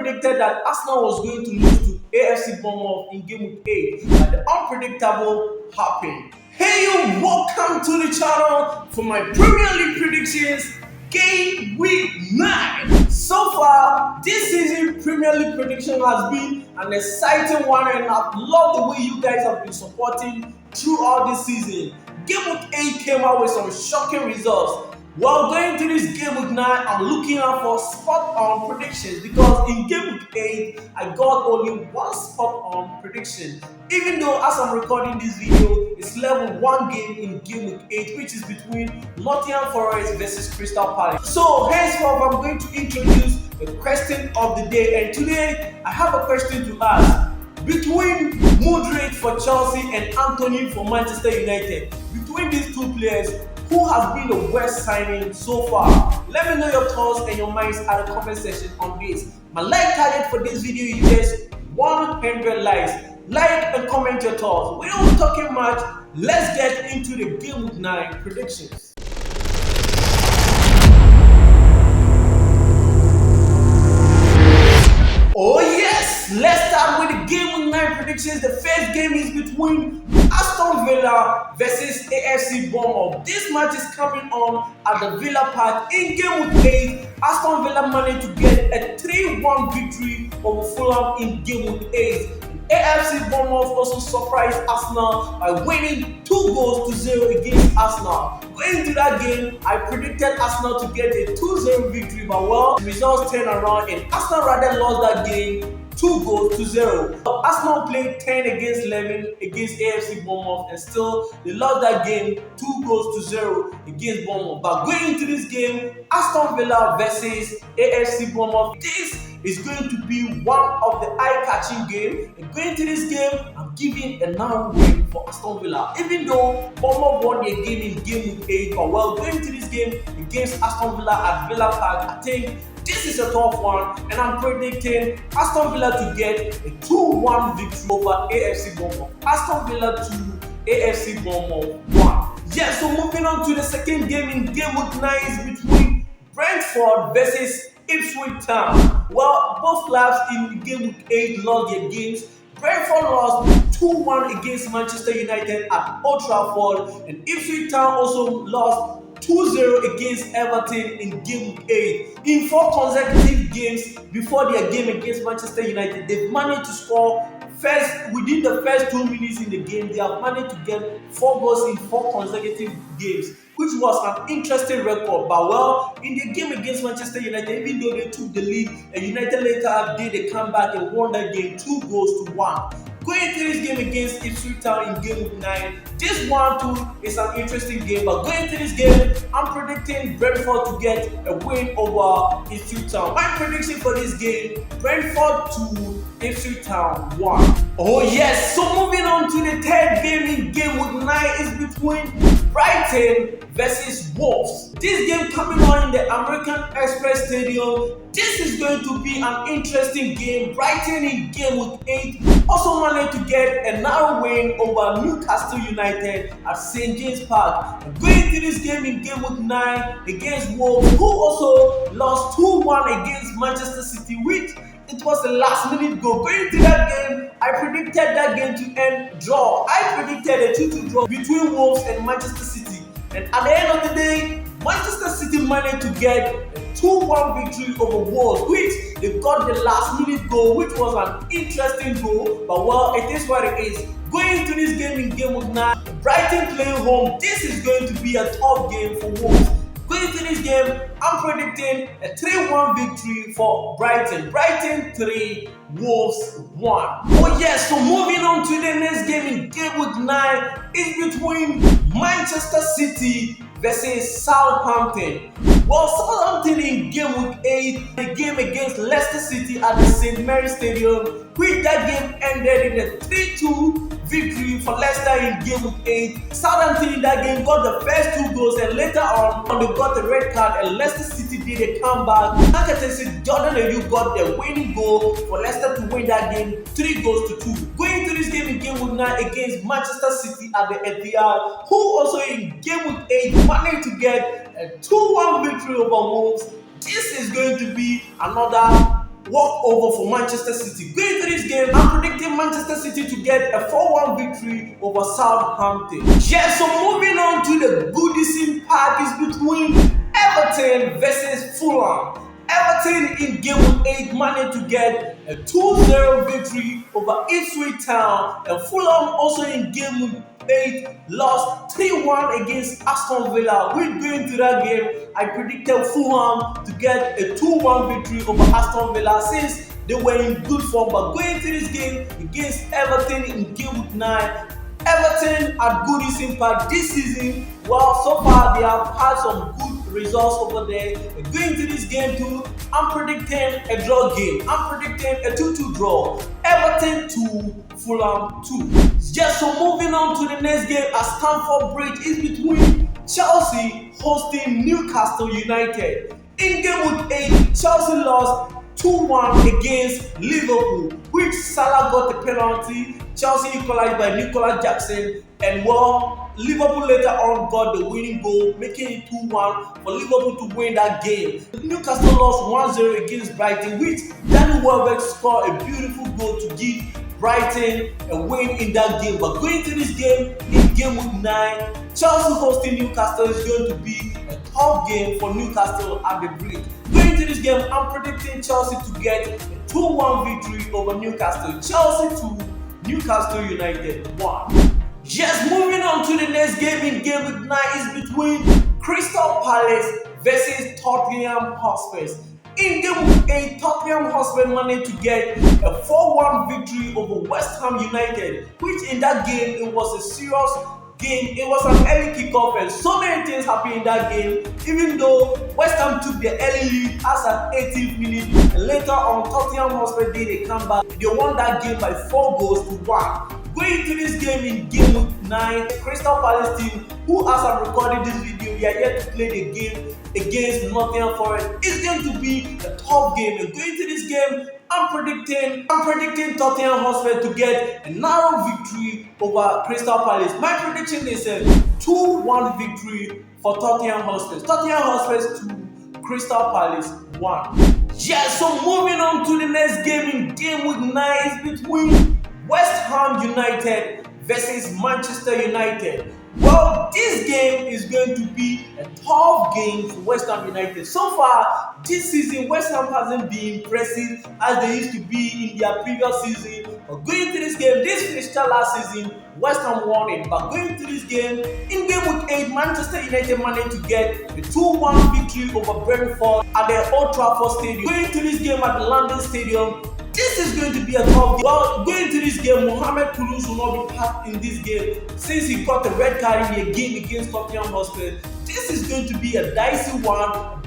predicted that Arsenal was going to lose to AFC Bournemouth in game week 8, but the unpredictable happened. Hey you, welcome to the channel for my Premier League predictions game week 9. So far, this season Premier League prediction has been an exciting one, and I've loved the way you guys have been supporting throughout this season. Game week 8 came out with some shocking results. While going to this game week 9, I'm looking out for spot on predictions, because in game week 8, I got only one spot on prediction. Even though as I'm recording this video, it's level 1 game in game week 8, which is between Nottingham Forest versus Crystal Palace. So henceforth, I'm going to introduce the question of the day, and today I have a question to ask. Between Modric for Chelsea and Anthony for Manchester United, between these two players, who has been the worst signing so far? Let me know your thoughts and your minds at the comment section on this. My like target for this video is just 100 likes. Like and comment your thoughts. Without talking much, let's get into the game week 9 predictions. Oh yes, let's start with the game week 9 predictions. The first game is between Aston Villa versus AFC Bournemouth. This match is coming on at the Villa Park. In game week 8, Aston Villa managed to get a 3-1 victory over Fulham in game week 8. AFC Bournemouth also surprised Arsenal by winning 2-0 against Arsenal. Going into that game, I predicted Arsenal to get a 2-0 victory, but well, the results turned around and Arsenal rather lost that game 2-0. Arsenal played 10 against 11 against AFC Bournemouth, and still they lost that game 2-0 against Bournemouth. But going into this game, Aston Villa versus AFC Bournemouth, this is going to be one of the eye-catching games. And going into this game, I'm giving a narrow win for Aston Villa. Even though Bournemouth won their game in game week 8, but well, going into this game against Aston Villa at Villa Park, I think this is a tough one, and I'm predicting Aston Villa to get a 2-1 victory over AFC Bournemouth. Aston Villa 2, AFC Bournemouth 1. Yeah, so moving on to the second game in game week 9 is between Brentford versus Ipswich Town. Well, both clubs in game week 8 lost their games. Brentford lost 2-1 against Manchester United at Old Trafford, and Ipswich Town also lost 2-0 against Everton in game week 8. In 4 consecutive games before their game against Manchester United, they've managed to score within the first 2 minutes in the game. They have managed to get 4 goals in 4 consecutive games, which was an interesting record. But well, in the game against Manchester United, even though they took the lead, and United later did a comeback and won that game 2-1. Going into this game against Ipswich Town in game week 9, this one too is an interesting game. But going into this game, I'm predicting Brentford to get a win over Ipswich Town. My prediction for this game, Brentford 2, Ipswich Town 1. Oh yes, so moving on to the third game in game week 9 is between Brighton versus Wolves. This game coming on in the American Express Stadium. This is going to be an interesting game. Brighton in game week 8 also managed to get a narrow win over Newcastle United at St. James Park. Going into this game in game week 9 against Wolves, who also lost 2-1 against Manchester City, which it was a last minute goal. Going into that game, I predicted that game to end draw. I predicted a 2-2 draw between Wolves and Manchester City. And at the end of the day, Manchester City managed to get a 2-1 victory over Wolves, which they got the last minute goal, which was an interesting goal. But well, it is what it is. Going into this game in game week 9, Brighton playing home, this is going to be a tough game for Wolves. Going into this game, I'm predicting a 3-1 victory for Brighton. Brighton 3, Wolves 1. Oh yes, so moving on to the next game in game week 9 is between Manchester City versus Southampton. Well, Southampton in game week 8, the game against Leicester City at the St. Mary's Stadium, which that game ended in a 3-2 victory for Leicester in game week 8. Southampton in that game got the first 2 goals, and later on they got the red card, and Leicester City did a comeback. Nakatese Jordan Ayew got the winning goal for Leicester to win that game 3-2. Going into this game in game week 9 against Manchester City at the Etihad, who also in game week 8 managed to get a 2-1 victory over Wolves. This is going to be another walk over for Manchester City. Going into this game, I'm predicting Manchester City to get a 4-1 victory over Southampton. Yeah, so moving on to the goodising part is between Everton versus Fulham. Everton in game week 8 managed to get a 2-0 victory over Ipswich Town, and Fulham also in game week 8 lost 3-1 against Aston Villa. We're going to that game. I predicted Fulham to get a 2-1 victory over Aston Villa since they were in good form. But going to this game against Everton in game week 9, Everton had good impact this season. Well, so far they have had some good results over there. Going to this game too, I'm predicting a draw game. I'm predicting a 2-2 draw. Everton 2, Fulham 2. Just so moving on to the next game at Stamford Bridge is between Chelsea hosting Newcastle United. In game week 8, Chelsea lost 2-1 against Liverpool, which Salah got a penalty. Chelsea equalized by Nicolas Jackson, and well, Liverpool later on got the winning goal, making it 2-1 for Liverpool to win that game. Newcastle lost 1-0 against Brighton, which Danny Welbeck scored a beautiful goal to give Brighton a win in that game. But going to this game, in game week 9, Chelsea hosting Newcastle is going to be a tough game for Newcastle at the Bridge. Going to this game, I'm predicting Chelsea to get a 2-1 victory over Newcastle. Chelsea 2, Newcastle United 1. Just moving on to the next game in game week 9 is between Crystal Palace versus Tottenham Hotspur. In game week 8, Tottenham Hotspur managed to get a 4-1 victory over West Ham United, which in that game it was a serious game. It was an early kickoff and so many things happened in that game. Even though West Ham took the early lead as an 18th minute, and later on Tottenham Hotspur did a comeback. They won that game by 4-1. Going into this game in game week 9, Crystal Palace team, who as I'm recording this video, we are yet to play the game against Nottingham Forest. It's going to be a tough game. And going into this game, I'm predicting Tottenham Hotspur to get a narrow victory over Crystal Palace. My prediction is a 2-1 victory for Tottenham Hotspur. Tottenham Hotspur 2, Crystal Palace 1. Yeah, so moving on to the next game in game week 9 is between West Ham United versus Manchester United. Well, this game is going to be a tough game for West Ham United. So far this season, West Ham hasn't been impressive as they used to be in their previous season. But going into this game, this fixture last season, West Ham won it. But going into this game, in game week 8, Manchester United managed to get a 2-1 victory over Brentford at the Old Trafford Stadium. Going into this game at the London Stadium, this is going to be a tough game. Well, going into this game, Mohamed Kudus will not be part in this game since he got a red card in the game against Tottenham Hotspur. This is going to be a dicey one.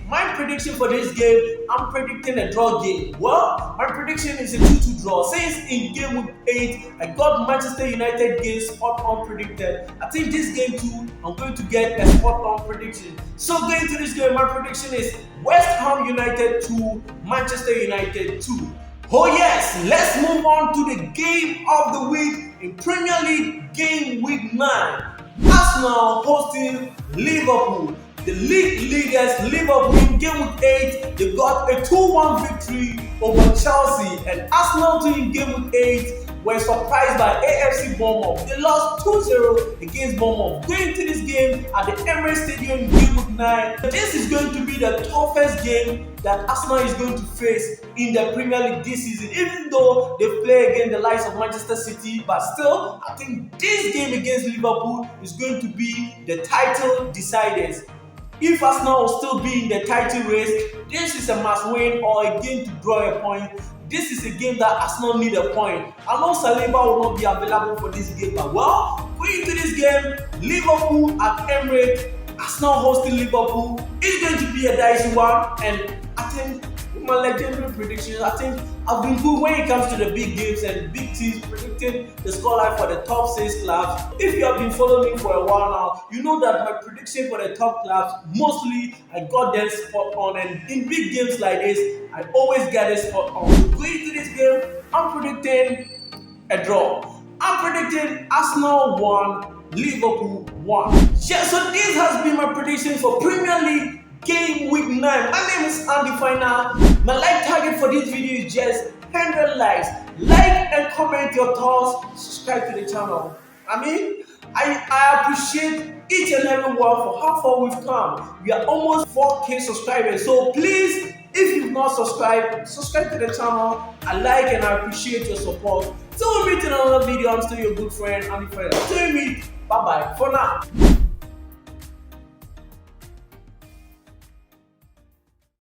My prediction for this game, I'm predicting a draw game. Well, my prediction is a 2-2 draw. Since in game week 8, I got Manchester United game spot on predicted. I think this game too, I'm going to get a spot on prediction. So going into this game, my prediction is West Ham United 2, Manchester United 2. Oh yes, let's move on to the game of the week in Premier League Game Week 9. Arsenal hosting Liverpool. The league leaders Liverpool in game week 8, they got a 2-1 victory over Chelsea, and Arsenal too in game week 8 were surprised by AFC Bournemouth. They lost 2-0 against Bournemouth. Going to this game at the Emirates Stadium in game week 9, this is going to be the toughest game that Arsenal is going to face in the Premier League this season. Even though they play against the likes of Manchester City, but still, I think this game against Liverpool is going to be the title deciders. If Arsenal will still be in the title race, this is a must win or a game to draw a point. This is a game that Arsenal need a point. I know Saliba will not be available for this game, but well, going into this game, Liverpool at Emirates, Arsenal hosting Liverpool, is going to be a dicey one, and I think my legendary predictions, I think I've been good when it comes to the big games and big teams, predicting the scoreline for the top 6 clubs. If you have been following me for a while now, you know that my prediction for the top clubs, mostly I got them spot on, and in big games like this, I always get it spot on. So going into this game, I'm predicting a draw. I'm predicting Arsenal 1, Liverpool 1. Yeah, so this has been my prediction for Premier League Game Week 9. My name is Andy Final. My like target for this video is just 100 likes. Like and comment your thoughts. Subscribe to the channel. I appreciate each and every one for how far we've come. We are almost 4K subscribers. So please, if you've not subscribed, subscribe to the channel. I like and I appreciate your support. Till we meet in another video, I'm still your good friend, Andy Friend. Till we meet, bye bye for now.